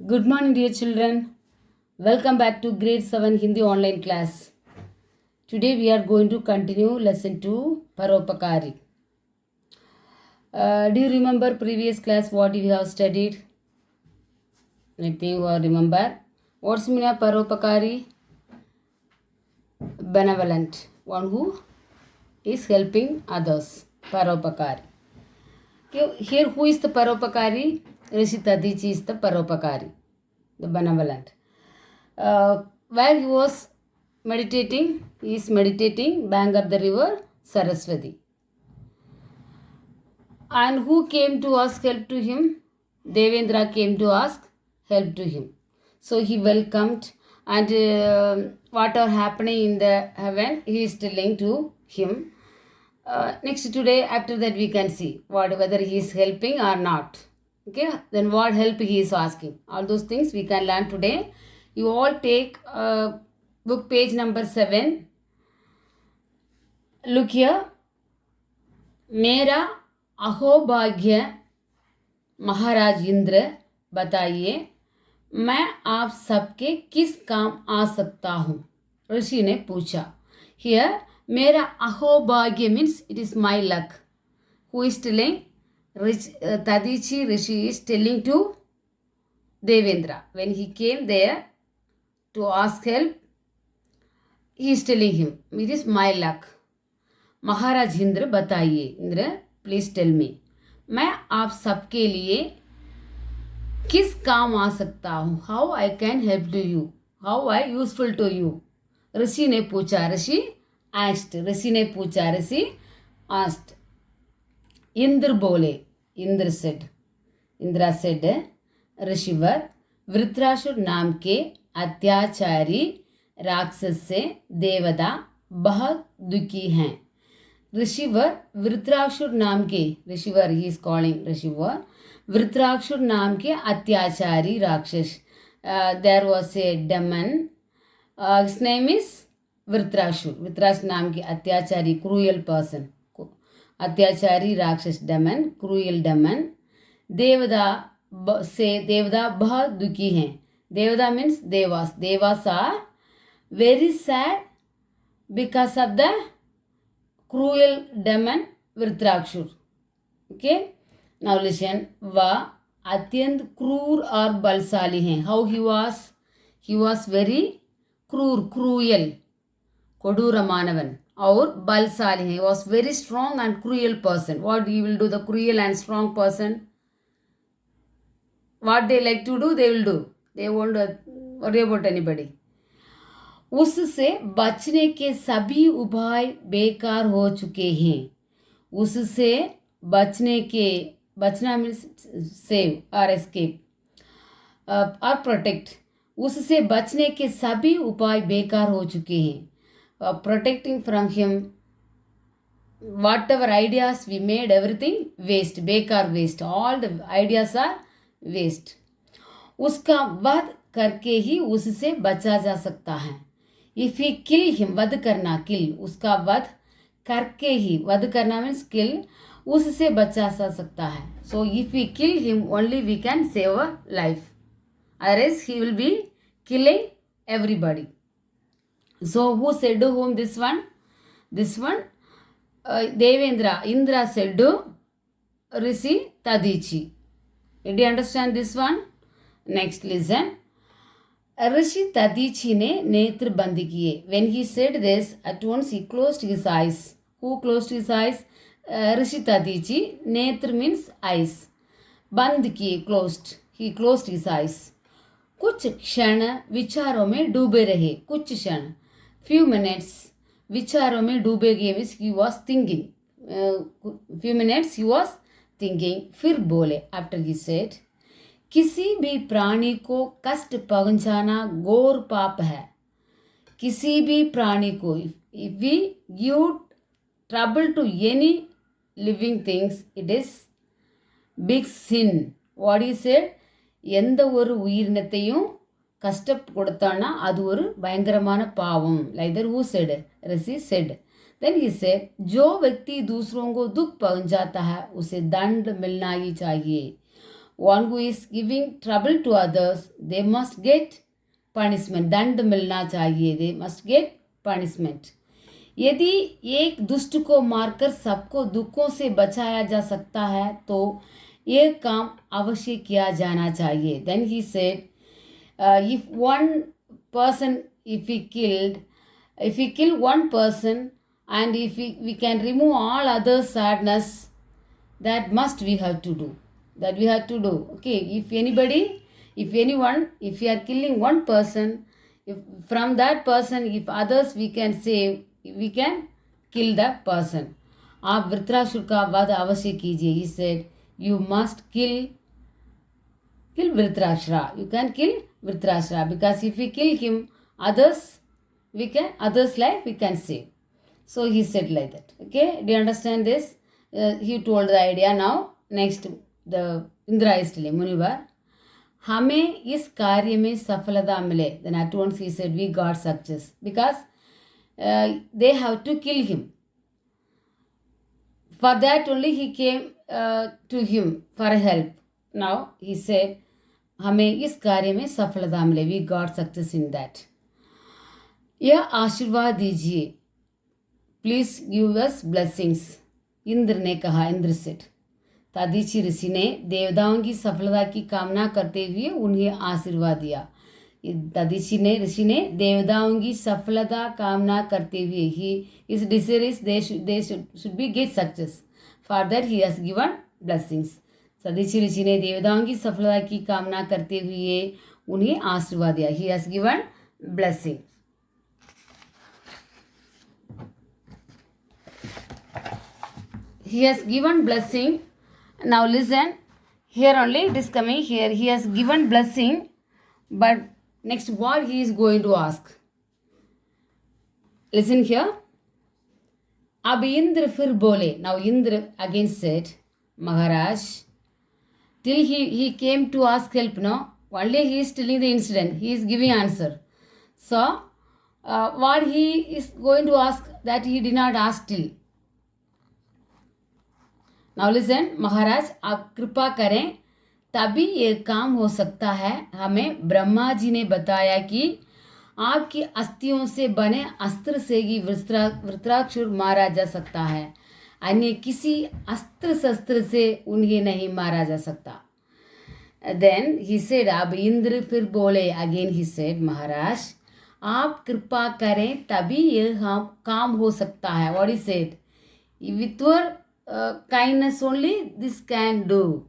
Good morning, dear children. Welcome back to grade 7 Hindi online class. Today we are going to continue lesson 2 Paropakari. Do you remember previous class what we have studied? Anything you remember? What's the meaning of Paropakari? Benevolent, one who is helping others. Paropakari. Here, who is the Paropakari? Rishi Tadichi is the Paropakari, the benevolent. Where he was meditating, he is meditating bank of the river Saraswati. And who came to ask help to him? Devendra came to ask help to him. So he welcomed, and what are happening in the heaven, he is telling to him. Next today, after that we can see whether he is helping or not. Okay, then what help he is asking. All those things we can learn today. You all take book page number 7. Look here. मेरा अहोभाग्य महाराज इंद्र बताइए मैं आप सबके किस काम आ सकता हूँ. ऋषि ने पूछा. Here मेरा अहोभाग्य means it is my luck. Who is telling? Tadichi Rishi is telling to Devendra. When he came there to ask help, he is telling him, it is my luck. महाराज इंद्र बताइए. इंद्र प्लीज टेल मी मैं आप सबके लिए किस काम आ सकता हूँ. How I can help to you. How I useful to you. ऋषि ने पूछा. ऋषि आस्क्ड. ऋषि ने पूछा. ऋषि आस्क्ड. इंद्र बोले. इंद्र सेड. इंद्रा सेड ऋषिवर वृत्रासुर नाम के अत्याचारी राक्षस से देवता बहुत दुखी हैं. ऋषिवर वृत्रासुर नाम के. ऋषिवर ही इज कॉलिंग ऋषिवर. वृत्रासुर नाम के अत्याचारी राक्षस. There was a demon. His name is Vritrasur. Vritrasur नाम के अत्याचारी क्रूएल पर्सन. अत्याचारी राक्षस डेमन. Cruel daemon. देवता से देवता बहुत दुखी हैं. Devata means devas. Devas are very sad because of the cruel demon Vritrasur. Okay, now listen. वह अत्यंत क्रूर और बलशाली हैं. हाउ ही वाज वेरी क्रूर. क्रूएल கொடூரமானவன். और बलशाली हैं. was very strong and cruel person. What he will do, the cruel and strong person? What they like to do, they will do. They won't worry about anybody. उससे बचने के सभी उपाय बेकार हो चुके हैं. उससे बचना मीन्स सेव और एस्केप और प्रोटेक्ट. उससे बचने के सभी उपाय बेकार हो चुके हैं. Protecting from him, whatever ideas we made, everything waste, बेकार waste. All the ideas are waste. उसका वध करके ही उससे बचा जा सकता है. If we kill him, वध करना, kill, उसका वध करके ही, वध करना means kill, उससे बचा जा सकता है. So if we kill him, only we can save a life. Otherwise he will be killing everybody. So who said to whom this one? This one, Devendra. Indra said to Rishi Tadichi. Did you understand this one? Next listen. ऋषि तदीची ने नेत्र बंद किए. When he said this, at once he closed his eyes. Who closed his eyes? ऋषि तदीची. नेत्र means eyes. बंद किए, closed. He closed his eyes. कुछ क्षण विचारों में डूबे रहे. कुछ क्षण, few minutes, विचारों में डूबे गए means he was thinking. Few minutes he was thinking. फिर बोले. After he said, किसी भी प्राणी को कष्ट पहुंचाना घोर पाप है. किसी भी प्राणी को, if we give trouble to any living things, it is big sin. What he said? எந்த ஒரு உயிரினத்தையும் கஷ்ட கொடுத்தானா அது ஒரு பயங்கரமான பாவம். Like that who said? Rishi said. Then he said, जो व्यक्ति दूसरों को दुख पहुंचाता है उसे दंड मिलना ही चाहिए. one who is giving trouble to others, they must get punishment. दंड मिलना चाहिए, they must get punishment. यदि एक दुष्ट को मारकर सबको दुखों से बचाया जा सकता है तो ये काम अवश्य किया जाना चाहिए. Then he said, if one person, if we kill one person and if we can remove all other sadness, that must we have to do. Okay, if anyone, if we are killing one person, if from that person, if others we can save, we can kill that person. आप वृत्रासुर का वध अवश्य कीजिए. He said, you must kill Vritrashra. You can kill Vritrashra because if we kill him, others life we can save. So he said like that. Okay, do you understand this? He told the idea. Now next the Indra is telling Munivar, हमें इस कार्य में सफलता मिले. Then at once he said, we got success because they have to kill him. For that only he came to him for help. Now he said, हमें इस कार्य में सफलता मिले. We got success in that. यह आशीर्वाद दीजिए. Please give us blessings. Indra ने कहा. इंद्र सेठ. तदीची ऋषि ने देवताओं की सफलता की कामना करते हुए उन्हें आशीर्वाद दिया. तदीची ने ऋषि ने देवताओं की सफलता कामना करते हुए ही his desire is they should be get success. For that he has given blessings. तदीची ऋषि ने देवताओं की सफलता की कामना करते हुए उन्हें आशीर्वाद दिया. He has given blessing. He has given blessing. Now listen, here only it is coming here. He has given blessing, but next what he is going to ask. Listen here. अब इंद्र फिर बोले. Now Indra again said, Maharaj, till he came to ask help. No, only he is telling the incident. He is giving answer. So what he is going to ask, that he did not ask till. Now listen, महाराज आप कृपा करें तभी ये काम हो सकता है. हमें ब्रह्मा जी ने बताया कि आपकी अस्थियों से बने अस्त्र से ही वृत्रासुर मारा जा सकता है. अन्य किसी अस्त्र शस्त्र से उन्हें नहीं मारा जा सकता. Then he said, अब इंद्र फिर बोले. Again he said, महाराज आप कृपा करें तभी ये काम हो सकता है. What he said? With your kindness only this can do.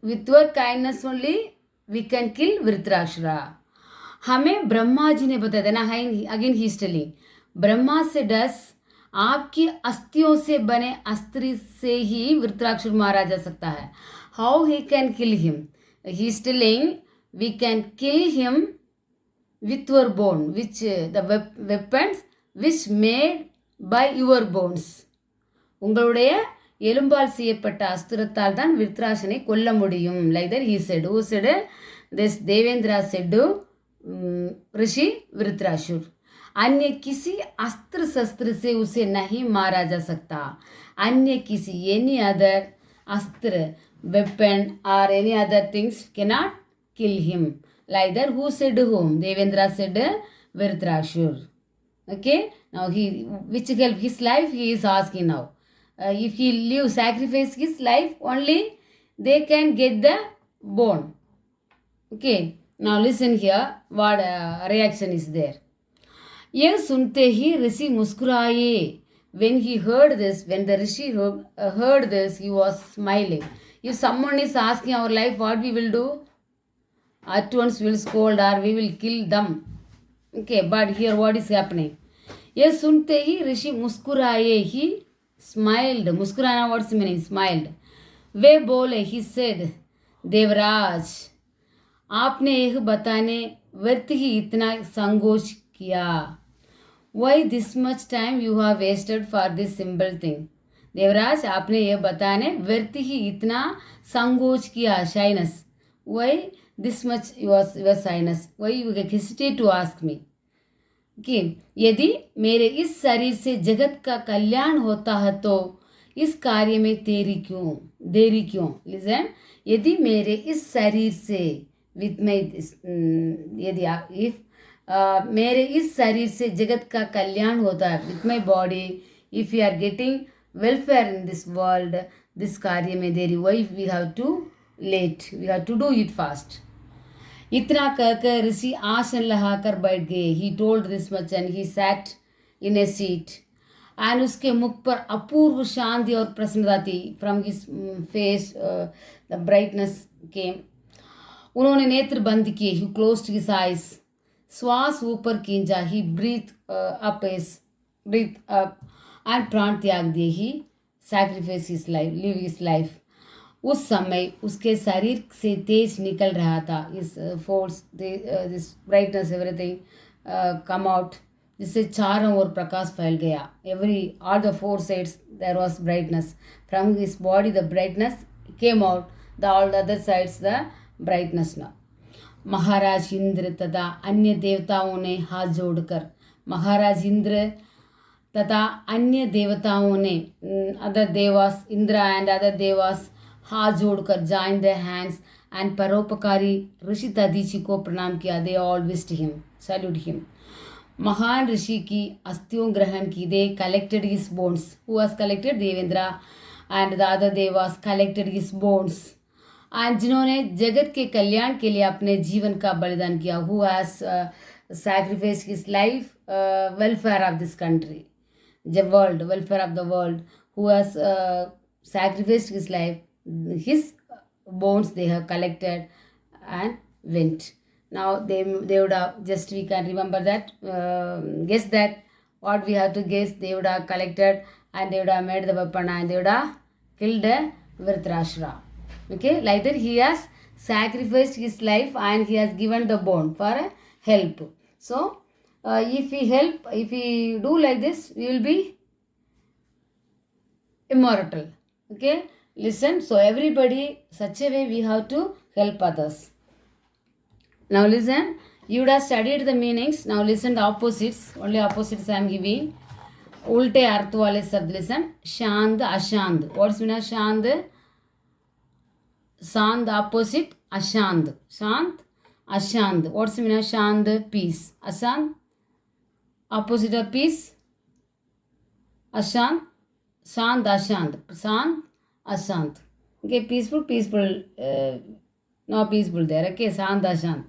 With your kindness only we can kill Vritrashra. हमें ब्रह्मा जी ने बताया ना. Again he is telling, Brahma से डस आपकी अस्थियों से बने अस्त्र से ही वृत्रासुर मारा जा सकता है. How he can kill him? He is telling we can kill him with your bone, which the weapons which made by your bones. உங்களுடைய எலும்பால் செய்யப்பட்ட அஸ்திரத்தால் தான் விருத்ராசனை கொல்ல முடியும். Like that he said. Who said? This Devendra said to ऋषि वृत्रासुर. अन्य किसी अस्त्र शस्त्र से उसे नहीं मारा जा सकता. अन्य किसी any other अस्त्र, weapon or any other things cannot kill him. Like that, who said whom? Devendra said Vritrashur. Okay, now which help his life he is asking now. If he sacrifice his life, only they can get the bone. Okay, now listen here what reaction is there. यह सुनते ही ऋषि मुस्कुराए. When he heard this, when the rishi heard this, he was smiling. If someone is asking our life, what we will do? At once we will scold or we will kill them. Okay, but here what is happening? यह सुनते ही ऋषि मुस्कुराए. He smiled. मुस्कुराना what's the meaning? Smiled. वे बोले. He said, Devraj आपने यह बताने व्यर्थ ही इतना संकोच किया. Why this much time you have wasted for this simple thing? Devraj आपने यह बताने व्यर्थ ही इतना संकोच किया. Shyness. Why this much your shyness? Why you hesitate to ask me? कि यदि मेरे इस शरीर से जगत का कल्याण होता है तो इस कार्य में तेरी क्यों? देरी क्यों? लिसन, यदि मेरे इस शरीर से विथ माई यदि इफ मेरे इस शरीर से जगत का कल्याण होता है, with my body, if you are getting welfare in this world, this कार्य में देरी, why we have to late, we have to do it fast. इतना कहकर ऋषि आसन लगाकर बैठ गए. He told this much and he sat in a seat. And उसके मुख पर अपूर्व शांति और प्रसन्नता थी. From his face the brightness came. उन्होंने नेत्र बंद किए. He closed his eyes. श्वास ऊपर खींचा. ही ब्रीथ अप एंड प्राण त्याग दिए. He sacrifice his life, live his life. उस समय उसके शरीर से तेज निकल रहा था. इस force, this brightness, everything come out, जिससे चारों ओर प्रकाश फैल गया. All the four sides there was brightness. From his body the brightness came out, the all the other sides the brightness. ना महाराज इंद्र तथा अन्य देवताओं ने हाथ जोड़कर, महाराज इंद्र तथा अन्य देवताओं ने, other Dewas, Indra and other Dewas, हाथ जोड़कर जॉइन द हैंड्स एंड परोपकारी ऋषि दधीची को प्रणाम किया. They all wished him, salute him. महान ऋषि की अस्थियों ग्रहण की. They collected his bones. Who was collected? Devendra and the other Dewas collected his bones. And जिन्होंने जगत के कल्याण के लिए अपने जीवन का बलिदान किया. Who has sacrificed his life, welfare of this country, the world, welfare of the world, who has sacrificed his life, his bones they have collected and went. Now they would have, just we can remember that, guess that what we have to guess, they would have collected and they would have made the weapon and they would have killed Dhritarashtra. Okay, like that he has sacrificed his life and he has given the bone for help. So if we help, if we do like this, we will be immortal. Okay, listen. So everybody, such a way we have to help others. Now listen, you would have studied the meanings. Now listen the opposites. Only opposites I am giving. उल्टे अर्थ वाले शब्द. listen, शांत अशांत. What's mean शांत? शांत opposite अशांत. शांत अशांत. What's mean शांत? peace. अशांत opposite of peace, ashant, shant, ashant, shant, ashant. Okay, peaceful, no peaceful there. Okay, shant, ashant.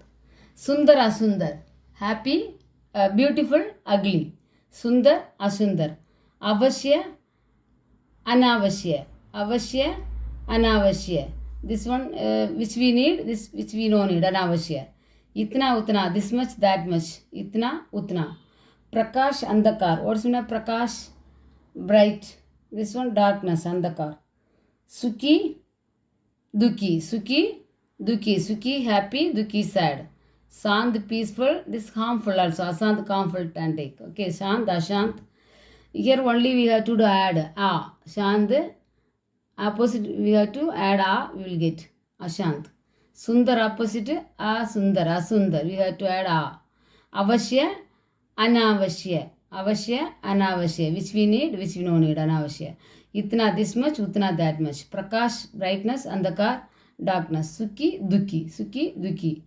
Sundar, asundar, happy, beautiful, ugly. Sundar, asundar. Avashya, anavashya. Avashya, anavashya. This one which we need, this which we don't need, anavashya. Itna, utna, this much, that much. Itna, utna. Prakash, andhakar. What's mean of prakash? Bright. This one darkness, andhakar. Sukhi, dukhi. Sukhi, dukhi. Sukhi happy, dukhi sad. Shant peaceful, this harmful also. Ashant harmful can take. Okay, shant, ashant. Here only we have to add a. Shant, opposite we have to add a, we will get ashant. Sundar opposite asundar, asundar. We have to add a. Avashya, अनावश्य. अवश्य, अनावश्य. Which we need, which we no need. अनावश्य. इतना, this much, उतना, that much. प्रकाश, brightness, अंधकार, darkness. सुखी, दुखी. सुखी, दुखी.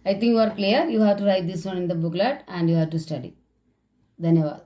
I think you are clear. You have to write this one in the booklet and you have to study. धन्यवाद.